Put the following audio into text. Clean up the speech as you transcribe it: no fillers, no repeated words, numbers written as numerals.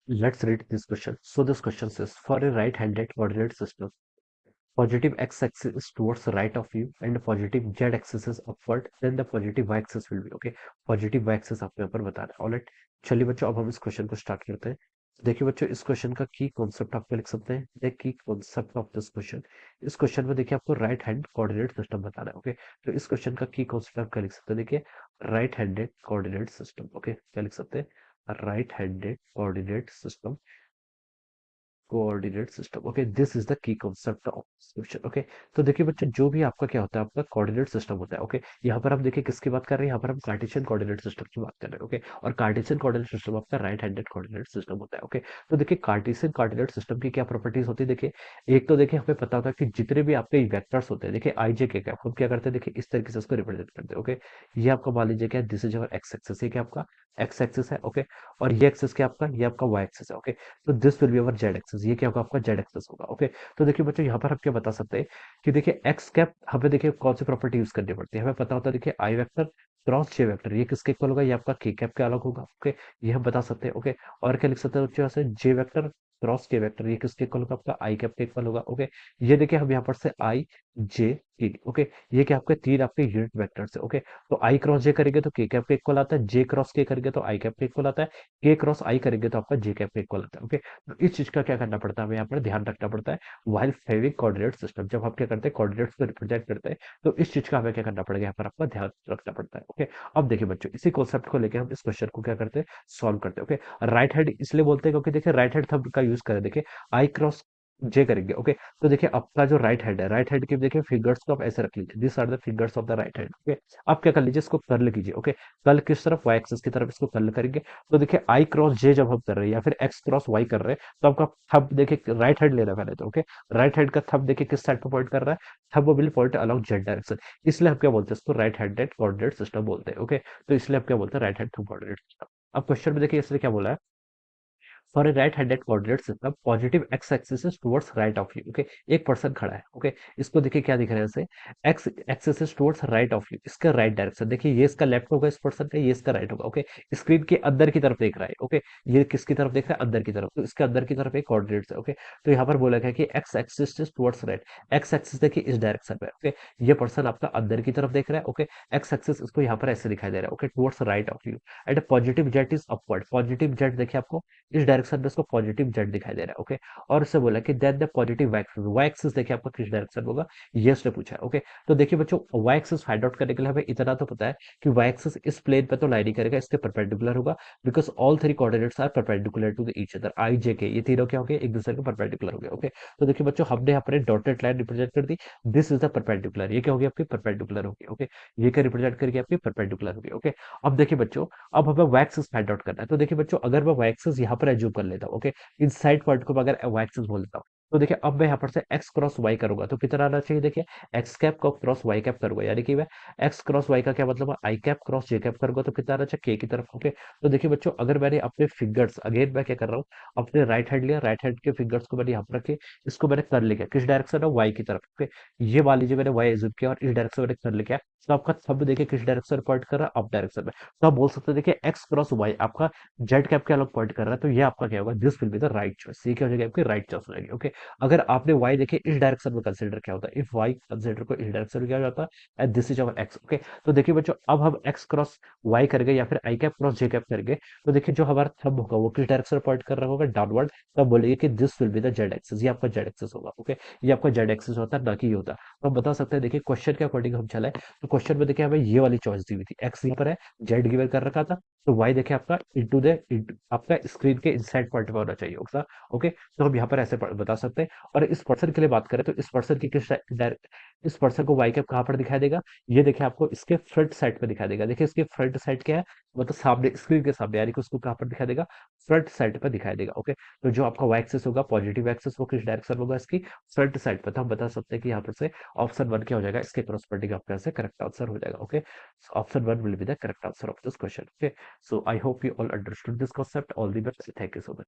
Let's read this question. So this question says, for a right-handed coordinate system, positive x-axis is towards the right of you and positive z-axis is upward, then the positive y-axis will be okay. Positive y-axis आपको यहाँ पर बता रहा है। Alright, चलिए बच्चों अब हम इस क्वेश्चन को स्टार्ट करते हैं। देखिए बच्चों, इस क्वेश्चन का की कॉन्सेप्ट आप क्या लिख सकते हैं, the key concept of this question. इस क्वेश्चन में देखिए आपको राइट हैंड कोऑर्डिनेट सिस्टम बताना है। ओके, तो इस क्वेश्चन का की कॉन्सेप्ट आप क्या लिख सकते हैं, देखिए right handed coordinate system. Okay, क्या लिख सकते हैं, right handed coordinate system, coordinate system. Okay, this is the key concept of question. Okay, तो देखिए बच्चों, जो भी आपका क्या होता है, आपका कोऑर्डिनेट सिस्टम होता है। ओके, यहाँ पर हम देखिए किसकी बात कर रहे हैं, यहाँ पर हम कार्टेशियन कोऑर्डिनेट सिस्टम की बात कर रहे हैं। ओके, और कार्टेशियन कोऑर्डिनेट सिस्टम आपका राइट हैंडेड कोऑर्डिनेट सिस्टम होता है। ओके, तो देखिए कार्टेशियन कोऑर्डिनेट सिस्टम की क्या प्रॉपर्टीज होती है, देखिए एक तो देखिए हमें पता होता है कि जितने भी आपके वेक्टर्स होते हैं, देखिए आई जे के हम क्या करते हैं, देखिए इस तरीके से उसको रिप्रेजेंट करते हैं। ओके, ये आपका मान लीजिए क्या, this is our x axis, ये क्या आपका एक्स एक्सिस है। ओके, और ये एक्सिस क्या आपका, ये आपका वाई एक्सिस है। ओके, तो this will be our Z axis, ये क्या होगा आपका जेड एक्सिस होगा। ओके, तो देखिए बच्चों, यहाँ पर हम क्या बता सकते हैं कि देखिए एक्स कैप हमें देखिए कौन सी प्रॉपर्टी यूज करनी पड़ती है, हमें पता होता है देखिए आई वेक्टर क्रॉस जे वेक्टर, ये किसके इक्वल होगा, ये आपका के कैप के अलग होगा। ओके, ये हम बता सकते हैं। ओके, और क्या लिख सकते हैं बच्चों, ऐसे जे वेक्टर क्रॉस के वेक्टर, ये किसके इक्वल होगा, आपका आई कैप के इक्वल होगा। ओके, ये देखिए हम यहाँ पर से आई जे के, ओके, ये क्या आपके तीन आपके यूनिट वेक्टर है। ओके, तो आई क्रॉस जे करेंगे तो के कैप के इक्वल आता है, जे क्रॉस के करेंगे तो आई कैप के इक्वल आता है, के क्रॉस आई करेंगे तो आपका जे कैप के इक्वल आता है। ओके, तो इस चीज का क्या करना पड़ता है, हमें यहाँ पर ध्यान रखना पड़ता है व्हाइल हैविंग कोऑर्डिनेट सिस्टम। जब हम क्या करते हैं, कोऑर्डिनेट्स को रिप्रेजेंट करते हैं, तो इस चीज का हमें क्या करना पड़ेगा, यहाँ पर आपका ध्यान रखना पड़ता है। ओके, अब देखिए बच्चों, इसी कॉन्सेप्ट को लेकर हम इस क्वेश्चन को क्या करते हैं, सॉल्व करते हैं। ओके, राइट हैंड इसलिए बोलते हैं क्योंकि देखिए राइट हैंड थंब का यूज करें, देखिए आई क्रॉस जे करेंगे। ओके, तो देखिए आपका जो राइट हैंड है, राइट हैंड के देखिए फिंगर्स को आप ऐसे रख लीजिए, this are the fingers of the right hand. Okay, आप क्या कर लीजिए, इसको कर्ल कीजिए। ओके, कर्ल किस तरफ, वाई एक्सिस की तरफ इसको कर्ल करेंगे। तो देखिए आई क्रॉस जे जब हम कर रहे हैं या फिर एक्स क्रॉस वाई कर रहे हैं, तो आपका थंब देखिए राइट हैंड ले रहा है पहले तो। ओके, राइट हैंड का थंब देखिए किस साइड पर पॉइंट कर रहा है, thumb will point along Z direction, इसलिए हम क्या बोलते हैं, इसको राइट हैंडेड कोऑर्डिनेट सिस्टम बोलते हैं। ओके, तो इसलिए हम क्या बोलते हैं, राइट हैंड कोऑर्डिनेट सिस्टम। अब क्वेश्चन में देखिए इसने क्या बोला है, for a right handed coordinate system positive x axis is towards right of you. Okay, एक पर्सन खड़ा है। ओके, इसको देखिए क्या दिख रहा है, इसे x axis is towards right of you, इसका राइट डायरेक्शन देखिए, ये इसका लेफ्ट होगा इस पर्सन का, ये इसका राइट होगा। ओके, स्क्रीन के अंदर की तरफ देख रहा है। ओके, ये किसकी तरफ देख रहा है, अंदर की तरफ, तो इसके अंदर की तरफ एक कोऑर्डिनेट है। ओके, तो यहाँ पर बोला गया कि x axis is towards right, x axis देखिए इस डायरेक्शन में। ओके, ये पर्सन आपका अंदर की तरफ देख रहा है। ओके, एक्स एक्सिस इसको यहाँ पर ऐसे दिखाई दे रहा है। Okay, towards right of you and positive jet is upward, positive jet देखिए आपको इस डायरेक्शन में इसको पॉजिटिव जेड दिखाई दे रहा है। ओके, और उससे बोला कि then the positive Y axis देखिए आपका किस डायरेक्शन होगा, ये उसने पूछा है। ओके, तो देखिए बच्चों, वाई एक्सिस फाइंड आउट करने के लिए हमें इतना तो पता है कि वाई एक्सिस इस प्लेन पे तो लाइन ही करेगा, इसके परपेंडिकुलर होगा, because all three coordinates are perpendicular to the each other, I J K ये तीनों क्या हो गए, एक दूसरे के परपेंडिकुलर हो गए। ओके, तो देखिए बच्चों, हमने यहाँ पर डॉटेड लाइन रिप्रेजेंट कर दी, दिस इज द परपेंडिकुलर, ये क्या होगी आपकी परपेंडिकुलर होगी। ओके, ये क्या रिप्रेजेंट करके आपकी परपेंडिकुलर होगी। ओके, अब देखिए बच्चों, अब हमें वाई एक्सिस फाइंड आउट करना है, तो देखिए बच्चों, अगर मैं वाई एक्सिस यहाँ पर एज्यूम कर लेता हूँ, ओके, इन साइड पॉइंट को मैं अगर वाई एक्सिस बोल देता हूँ, तो देखिए अब मैं यहाँ पर से एक्स क्रॉस वाई करूंगा तो कितना आना चाहिए, देखिए एक्स कैप को क्रॉस वाई कैप करूंगा, यानी कि मैं एक्स क्रॉस वाई का क्या मतलब है, आई कैप क्रॉस जे कैप करूंगा तो कितना आना चाहिए, के की तरफ। ओके, तो देखिए बच्चों, अगर मैंने अपने फिंगर्स अगेन मैं क्या कर रहा हूँ, अपने राइट हैंड लिया, राइट हैंड के फिंगर्स को मैंने यहाँ पर रखे, इसको मैंने कर लिया किस डायरेक्शन है, वाई की तरफ। ओके, ये मान लीजिए मैंने वाई एज्यूम किया और इस डायरेक्शन मैंने कर लिया, तो आपका थंब देखिए किस डायरेक्शन पॉइंट कर रहा है, अप डायरेक्शन में, तो आप बोल सकते हैं देखिए एक्स क्रॉस वाई आपका जेड कैप के अलग पॉइंट कर रहा है, तो ये आपका क्या होगा, this will be the right choice, ये क्या हो जाएगी आपकी राइट चॉइस हो जाएगी। ओके, अगर आपने वाई देखे इस डायरेक्शन में कंसिडर किया होता है, इफ वाई कंसिडर को इस डायरेक्शन में किया जाता है and this is our x. Okay, तो देखिए बच्चों, अब हम एक्स क्रॉस वाई करेंगे या फिर आई कैप क्रॉस जे कैप करेंगे, तो देखिए जो हमारा थंब होगा वो किस डायरेक्शन पॉइंट कर रहा होगा, डाउनवर्ड, तब बोलेंगे कि this will be the Z axis, ये आपका जेड एक्सिस होगा। ओके, ये आपका जेड एक्सिस होता है, ना कि ये होता है। तो हम बता सकते हैं देखिए क्वेश्चन के अकॉर्डिंग हम चले, तो क्वेश्चन में देखिए हमें ये वाली चॉइस दी हुई थी, एक्स यहाँ पर है, जेड गिवन कर रखा था, तो वाई देखिए आपका आपका स्क्रीन के इनसाइड पॉइंट में होना चाहिए होगा। ओके, तो हम यहाँ पर ऐसे बता सकते हैं। और इस पर्सन के लिए बात करें तो इस पर्सन की इस पर्सन को वाई कैप कहाँ पर दिखाई देगा, ये देखिए आपको इसके फ्रंट साइड पे दिखाई देगा, देखिए इसके फ्रंट साइड क्या है, मतलब सामने स्क्रीन के सामने, यानी कि उसको कहाँ पर दिखाई देगा, फ्रंट साइड पर दिखाई देगा। ओके, तो जो आपका वाई एक्सिस होगा, पॉजिटिव एक्सिस, वो किस डायरेक्शन होगा, इसकी फ्रंट साइड पर, तो हम बता सकते हैं कि यहाँ पर से ऑप्शन वन क्या हो जाएगा, इसके corresponding आपका से करेक्ट आंसर हो जाएगा। Okay, option one will be the correct answer of this question. Okay, so I hope you all understood this concept. All the best. Thank you so much.